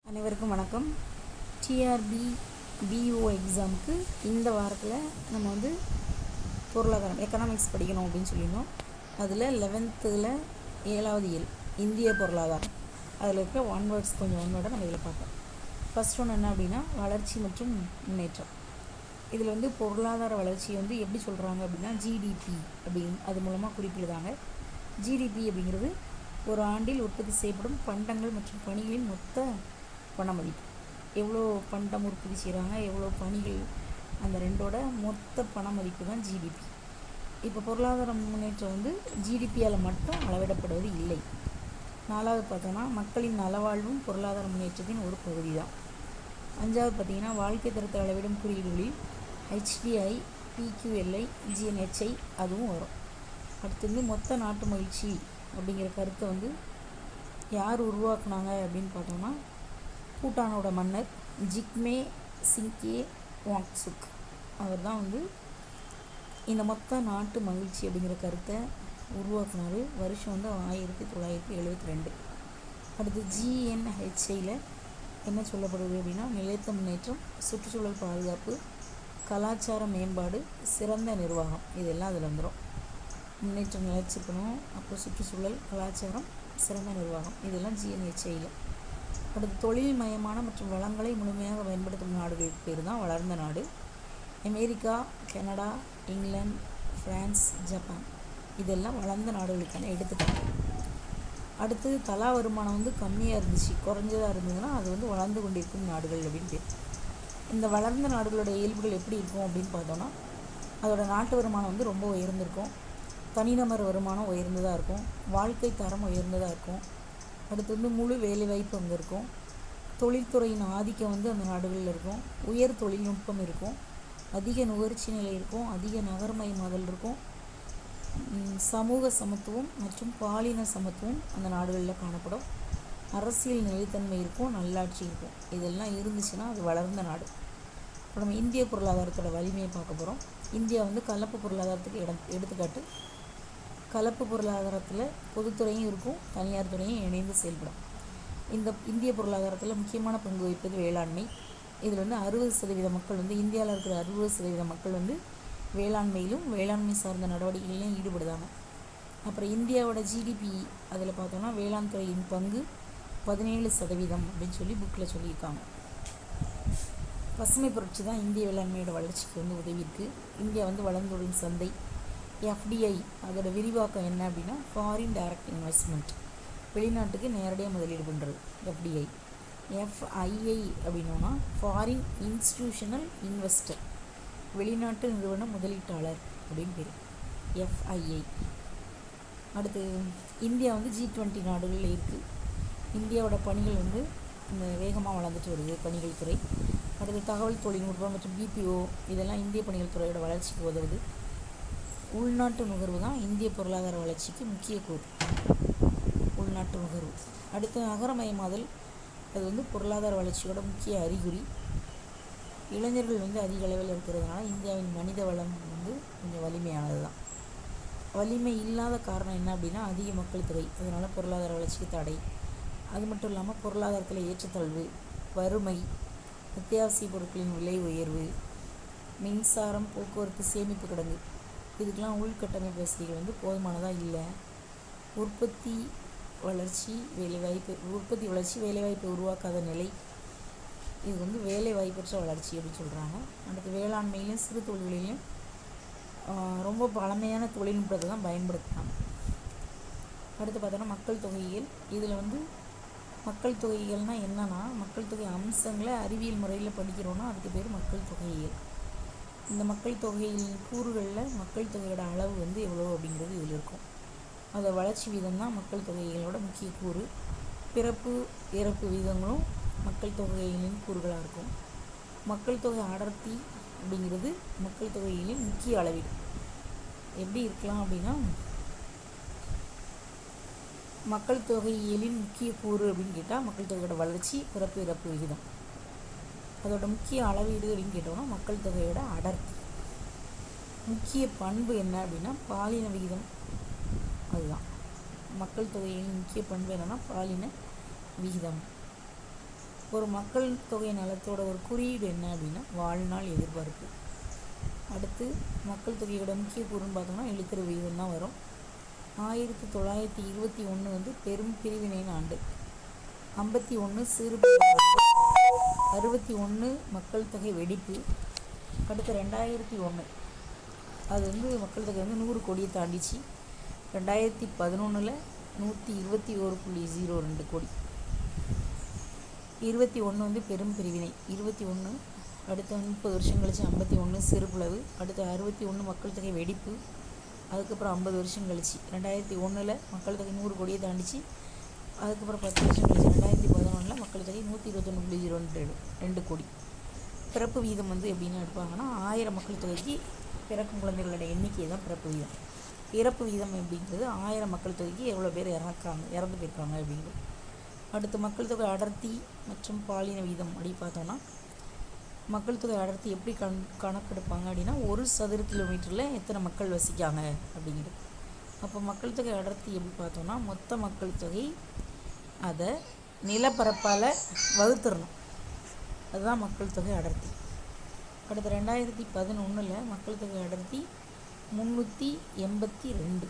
அனைவருக்கும் வணக்கம். TRP PO எக்ஸாமுக்கு இந்த வாரத்தில் நம்ம வந்து பொருளாதாரம் எக்கனாமிக்ஸ் படிக்கணும் அப்படின்னு சொல்லியிருந்தோம். அதில் 11th 7வது இயல் இந்திய பொருளாதாரம், அதில் இருக்க ஒன் வேர்ட்ஸ் கொஞ்சம் ஒன்னோட நம்ம இதில் பார்ப்போம். ஃபர்ஸ்ட் ஒன்று என்ன அப்படின்னா வளர்ச்சி மற்றும் முன்னேற்றம். இதில் வந்து பொருளாதார வளர்ச்சியை வந்து எப்படி சொல்கிறாங்க அப்படின்னா ஜிடிபி அப்படின்னு அது மூலமாக குறிப்பிடுதாங்க. ஜிடிபி அப்படிங்கிறது ஒரு ஆண்டில் உற்பத்தி செய்யப்படும் பண்டங்கள் மற்றும் பணிகளின் மொத்த பண மதிப்பு. எவ்வளோ பண்டம் உற்பத்தி செய்கிறாங்க, எவ்வளோ பணிகள், அந்த ரெண்டோட மொத்த பண மதிப்பு தான் ஜிடிபி. இப்போ பொருளாதார முன்னேற்றம் வந்து ஜிடிபியால் மட்டும் அளவிடப்படுவது இல்லை. 4வது பார்த்தோன்னா மக்களின் நலவாழ்வும் பொருளாதார முன்னேற்றத்தின் ஒரு பகுதி தான். 5வது பார்த்திங்கன்னா வாழ்க்கை தரத்தை அளவிடும் குறியீடுகளில் HDI, PQLI, GNHI அதுவும் வரும். அடுத்து வந்து மொத்த நாட்டு மகிழ்ச்சி அப்படிங்கிற கருத்தை வந்து யார் உருவாக்குனாங்க அப்படின்னு பார்த்தோம்னா பூட்டானோட மன்னர் ஜிக்மே சிங்கே வாங்சுக் அவர் தான் வந்து இந்த மொத்த நாட்டு மகிழ்ச்சி அப்படிங்கிற கருத்தை உருவாக்குனார். வருஷம் வந்து 1972. அடுத்து GNHIயில் என்ன சொல்லப்படுது அப்படின்னா நிலைத்த முன்னேற்றம், சுற்றுச்சூழல் பாதுகாப்பு, கலாச்சார மேம்பாடு, சிறந்த நிர்வாகம், இதெல்லாம் அதில் வந்துடும். முன்னேற்றம் நிலைச்சிருக்கணும், அப்புறம் சுற்றுச்சூழல், கலாச்சாரம், சிறந்த நிர்வாகம், இதெல்லாம் GNHIயில். அடுத்து தொழில் மயமான மற்றும் வளங்களை முழுமையாக பயன்படுத்தும் நாடுகளுக்கு பேர் தான் வளர்ந்த நாடு. America, Canada, England, France, Japan இதெல்லாம் வளர்ந்த நாடுகளுக்கான எடுத்துக்காட்டு. அடுத்து தலா வருமானம் வந்து கம்மியாக இருந்துச்சு, குறைஞ்சதாக இருந்ததுன்னா அது வந்து வளர்ந்து கொண்டிருக்கும் நாடுகள் அப்படின்னு பேர். இந்த வளர்ந்த நாடுகளோட இயல்புகள் எப்படி இருக்கும் அப்படின்னு பார்த்தோன்னா அதோட நாட்டு வருமானம் வந்து ரொம்ப உயர்ந்திருக்கும், தனிநபர் வருமானம் உயர்ந்ததாக இருக்கும், வாழ்க்கை தரம் உயர்ந்ததாக இருக்கும். அடுத்து வந்து முழு வேலைவாய்ப்பு அங்கே இருக்கும், தொழில்துறையின் ஆதிக்கம் வந்து அந்த நாடுகளில் இருக்கும், உயர் தொழில்நுட்பம் இருக்கும், அதிக நுகர்ச்சி நிலை இருக்கும், அதிக நகர்மயமாதல் இருக்கும், சமூக சமத்துவம் மற்றும் பாலின சமத்துவம் அந்த நாடுகளில் காணப்படும், அரசியல் நிலைத்தன்மை இருக்கும், நல்லாட்சி இருக்கும். இதெல்லாம் இருந்துச்சுன்னா அது வளர்ந்த நாடு. இப்போ நம்ம இந்திய பொருளாதாரத்தோட வலிமையை பார்க்க போகிறோம். இந்தியா வந்து கலப்பு பொருளாதாரத்துக்கு எடுத்துக்காட்டு. கலப்பு பொருளாதாரத்தில் பொதுத்துறையும் இருக்கும், தனியார் துறையும் இணைந்து செயல்படும். இந்த இந்திய பொருளாதாரத்தில் முக்கியமான பங்கு வகிப்பது வேளாண்மை. இதில் வந்து 60% மக்கள் வந்து இந்தியாவில் இருக்கிற 60% மக்கள் வந்து வேளாண்மையிலும் வேளாண்மை சார்ந்த நடவடிக்கைகளிலும் ஈடுபடுதாங்க. அப்புறம் இந்தியாவோட ஜிடிபி அதில் பார்த்தோன்னா வேளாண் துறையின் பங்கு 17% அப்படின்னு சொல்லி புக்கில் சொல்லியிருக்காங்க. பசுமை புரட்சி தான் இந்திய வேளாண்மையோட வளர்ச்சிக்கு வந்து உதவியிருக்கு. இந்தியா வந்து வளர்ந்து வரும் சந்தை. FDI அதோட விரிவாக்கம் என்ன அப்படின்னா ஃபாரின் டைரக்ட் இன்வெஸ்ட்மெண்ட், வெளிநாட்டுக்கு நேரடியாக முதலீடு பண்ணுறது FDI. FII அப்படின்னா ஃபாரின் இன்ஸ்டிடியூஷனல் இன்வெஸ்டர், வெளிநாட்டு நிறுவன முதலீட்டாளர் அப்படின்னு பேர் FII. அடுத்து இந்தியா வந்து G20 நாடுகளில் இருக்குது. இந்தியாவோட பணிகள் வந்து இந்த வேகமாக வளர்ந்துட்டு வருது பணிகள் துறை. அடுத்து தகவல் தொழில்நுட்பம் மற்றும் BPO இதெல்லாம் இந்திய பணிகள் துறையோட வளர்ச்சிக்கு உதவுது. உள்நாட்டு நுகர்வு தான் இந்திய பொருளாதார வளர்ச்சிக்கு முக்கிய கூறு, உள்நாட்டு நுகர்வு. அடுத்து நகரமயமாதல், அது வந்து பொருளாதார வளர்ச்சியோட முக்கிய அறிகுறி. இளைஞர்கள் வந்து அதிக அளவில் இருக்கிறதுனால இந்தியாவின் மனித வளம் வந்து கொஞ்சம் வலிமையானது தான். வலிமை இல்லாத காரணம் என்ன அப்படின்னா அதிக மக்கள் தொகை, அதனால் பொருளாதார வளர்ச்சிக்கு தடை. அது மட்டும் இல்லாமல் பொருளாதாரத்தில் ஏற்றத்தாழ்வு, வறுமை, அத்தியாவசிய பொருட்களின் விலை உயர்வு, மின்சாரம், போக்குவரத்து, சேமிப்பு கிடங்கு, இதுக்கெலாம் உள்கட்டமைப்பு வசதிகள் வந்து போதுமானதாக இல்லை. உற்பத்தி வளர்ச்சி வேலைவாய்ப்பை உருவாக்காத நிலை, இது வந்து வேலைவாய்ப்பற்ற வளர்ச்சி அப்படின்னு சொல்கிறாங்க. அடுத்து வேளாண்மையிலையும் சிறு தொழில்களிலையும் ரொம்ப பழமையான தொழில்நுட்பத்தை தான் பயன்படுத்தினாங்க. அடுத்து பார்த்தோன்னா மக்கள் தொகையியல். இதில் வந்து மக்கள் தொகைகள்னால் என்னென்னா மக்கள் தொகை அம்சங்களை அறிவியல் முறையில் படிக்கிறோன்னா அதுக்கு பேர் மக்கள் தொகையியல். இந்த மக்கள் தொகையின் கூறுகளில் மக்கள் தொகையோட அளவு வந்து எவ்வளோ அப்படிங்கிறது இதில் இருக்கும். அதோட வளர்ச்சி வீதம் தான் மக்கள் தொகைகளோட முக்கிய கூறு. பிறப்பு இறப்பு வீதங்களும் மக்கள் தொகைகளின் கூறுகளாக இருக்கும். மக்கள் தொகை அடர்த்தி அப்படிங்கிறது மக்கள் தொகைகளின் முக்கிய அளவீடு. எப்படி இருக்கலாம் அப்படின்னா மக்கள் தொகையியலின் முக்கிய கூறு அப்படின்னு கேட்டால் மக்கள் தொகையோட வளர்ச்சி, பிறப்பு இறப்பு விகிதம். அதோட முக்கிய அளவீடு அப்படின்னு கேட்டோம்னா மக்கள் தொகையோட அடர்த்தி. முக்கிய பண்பு என்ன அப்படின்னா பாலின விகிதம். அதுதான் மக்கள் தொகையின் முக்கிய பண்பு என்னென்னா பாலின விகிதம். ஒரு மக்கள் தொகை நலத்தோட ஒரு குறியீடு என்ன அப்படின்னா வாழ்நாள் எதிர்பார்ப்பு. அடுத்து மக்கள் தொகையோட முக்கிய கூறுன்னு பார்த்தோம்னா எழுத்துரு விகிதம் தான் வரும். 1921 வந்து பெரும் பிரிவினையின் ஆண்டு, 51 சிறு 61 மக்கள் தொகை வெடிப்பு. அடுத்து 2001 அது வந்து மக்கள் தொகை வந்து 100 கோடியை தாண்டிச்சு. 2011 121.02 கோடி. 21 வந்து பெரும் பிரிவினை 21. அடுத்த 30 வருஷம் கழிச்சு 51 சிறுபிளவு. அடுத்து 61 மக்கள் தொகை வெடிப்பு. அதுக்கப்புறம் 50 வருஷம் கழிச்சு 2001 மக்கள் தொகை 100 கோடியை தாண்டிச்சு. அதுக்கப்புறம் 10 வருஷம் கழிச்சு 2011 மக்கள் தொகை 121.02 கோடி. பிறப்பு வீதம் வந்து எப்படின்னு எடுப்பாங்கன்னா 1000 மக்கள் தொகைக்கு பிறக்கும் குழந்தைகளோட எண்ணிக்கை தான் பிறப்பு வீதம். இறப்பு வீதம் அப்படிங்கிறது 1000 மக்கள் தொகைக்கு எவ்வளோ பேர் இறந்து போயிருக்காங்க அப்படிங்கிறது. அடுத்து மக்கள் தொகை அடர்த்தி மற்றும் பாலின வீதம் அப்படி பார்த்தோன்னா மக்கள் தொகை அடர்த்தி எப்படி கணக்கெடுப்பாங்க அப்படின்னா 1 சதுர கிலோமீட்டரில் எத்தனை மக்கள் வசிக்காங்க அப்படிங்கிறது. அப்போ மக்கள் தொகை அடர்த்தி எப்படி பார்த்தோன்னா மொத்த மக்கள் தொகை அதை நிலப்பரப்பால் வகுத்துடணும், அதுதான் மக்கள் தொகை அடர்த்தி. அடுத்து 2011 மக்கள் தொகை அடர்த்தி 382.